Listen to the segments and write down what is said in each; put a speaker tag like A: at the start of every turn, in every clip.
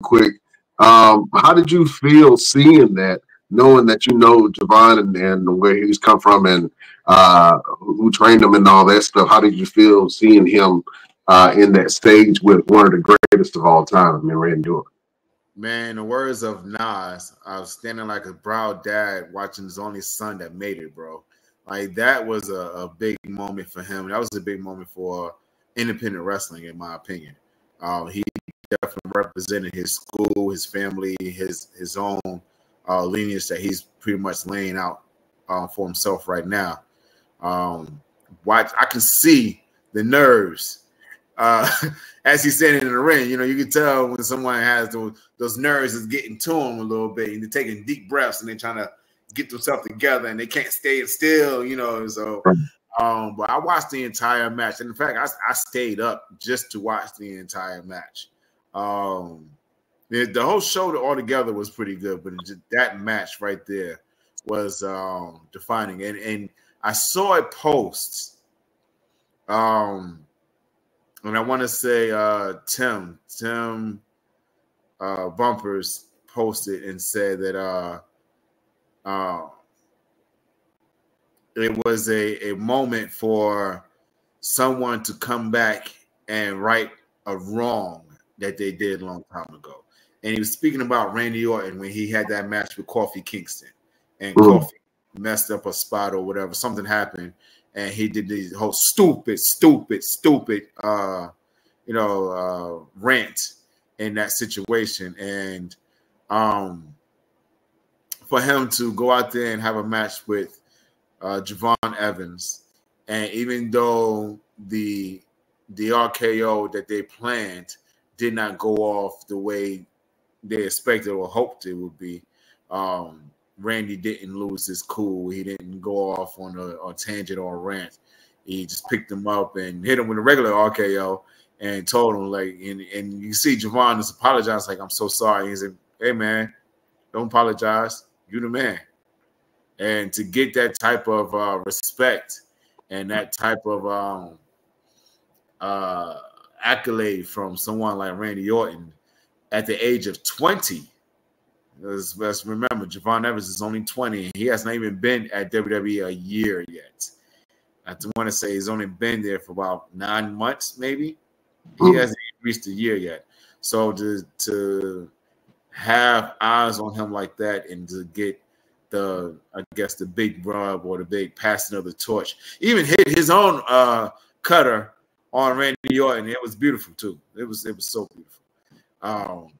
A: quick. How did you feel seeing that, knowing that Jevon and where he's come from and who trained him and all that stuff? How did you feel seeing him in that stage with one of the greatest of all time, I mean, Randy Orton?
B: Man, the words of Nas, I was standing like a proud dad watching his only son that made it, bro. Like, that was a big moment for him. That was a big moment for independent wrestling, in my opinion. He definitely represented his school, his family, his own lineage that he's pretty much laying out for himself right now. I can see the nerves as he's standing in the ring. You can tell when someone has those nerves is getting to him a little bit, and they're taking deep breaths and they're trying to get themselves together and they can't stay still, So, but I watched the entire match, and in fact, I stayed up just to watch the entire match. The whole show altogether was pretty good, but that match right there was defining. And I saw it post. And I want to say Tim Bumpers posted and said that it was a moment for someone to come back and right a wrong that they did a long time ago. And he was speaking about Randy Orton when he had that match with Kofi Kingston, and Kofi messed up a spot or whatever. Something happened, and he did these whole stupid rant in that situation. And for him to go out there and have a match with Jevon Evans, and even though the RKO that they planned did not go off the way they expected or hoped it would be, Randy didn't lose his cool. He didn't go off on a tangent or a rant. He just picked him up and hit him with a regular RKO and told him, like, and you see Jevon just apologized, like, I'm so sorry. He said, hey, man, don't apologize. You the man. And to get that type of respect and that type of accolade from someone like Randy Orton at the age of 20. Let's remember, Jevon Evans is only 20, and he has not even been at WWE a year yet. I want to say he's only been there for about 9 months, maybe. He hasn't reached a year yet. So to have eyes on him like that and to get the big rub or the big passing of the torch, even hit his own cutter on Randy Orton, it was beautiful too. It was so beautiful.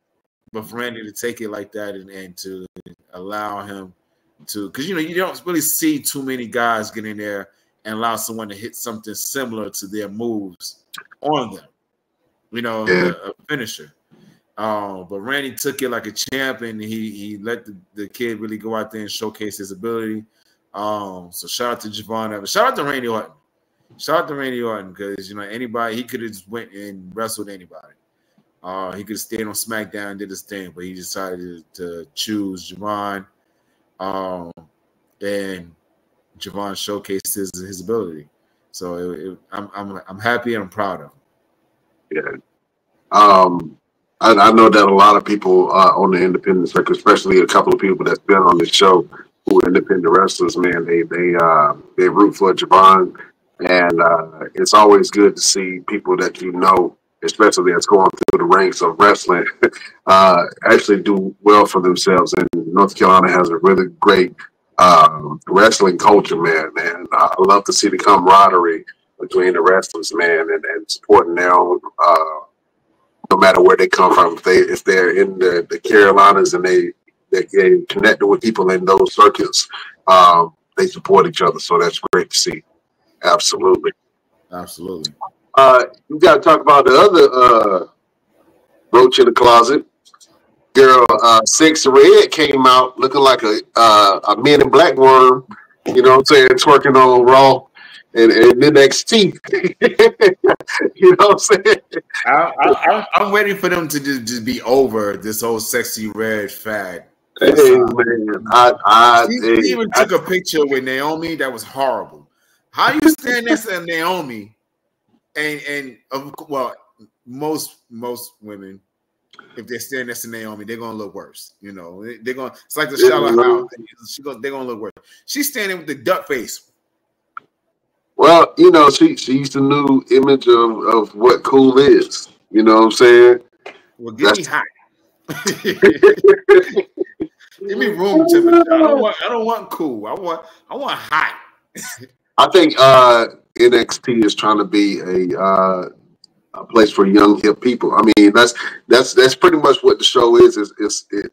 B: But for Randy to take it like that and to allow him to, because you don't really see too many guys get in there and allow someone to hit something similar to their moves on them, a finisher. But Randy took it like a champ, and he let the kid really go out there and showcase his ability. So shout out to Jevon Evans. Shout out to Randy Orton. Shout out to Randy Orton, because anybody, he could have just went and wrestled anybody. He could have stayed on SmackDown and did his thing, but he decided to choose Jevon, and Jevon showcased his ability. So I'm happy and I'm proud of him.
A: Yeah. I know that a lot of people on the independent circuit, especially a couple of people that's been on the show who are independent wrestlers, man, they root for Jevon, and it's always good to see people that especially that's going through the ranks of wrestling, actually do well for themselves. And North Carolina has a really great wrestling culture, man. I love to see the camaraderie between the wrestlers, man, and supporting their own, no matter where they come from. If they're in the Carolinas and they connected with people in those circuits, they support each other. So that's great to see. Absolutely.
B: Absolutely.
A: We got to talk about the other roach in the closet. Girl, Sexy Red came out looking like a Men in Black worm, you know what I'm saying, twerking on Raw and NXT. You know what I'm saying?
B: I'm waiting for them to just be over this whole Sexy Red fad.
A: Hey, man,
B: he even took a picture with Naomi that was horrible. How you stand next to Naomi? And well, most women if they're standing next to Naomi, they're gonna look worse. You know, they're gonna. It's like the Charlotte House. They're gonna look worse. She's standing with the duck face.
A: Well, you know, she's the new image of what cool is. You know what I'm saying?
B: Well, give me hot. Give me room temperature. I don't want cool. I want hot.
A: I think NXT is trying to be a place for young hip people. I mean, that's pretty much what the show is. It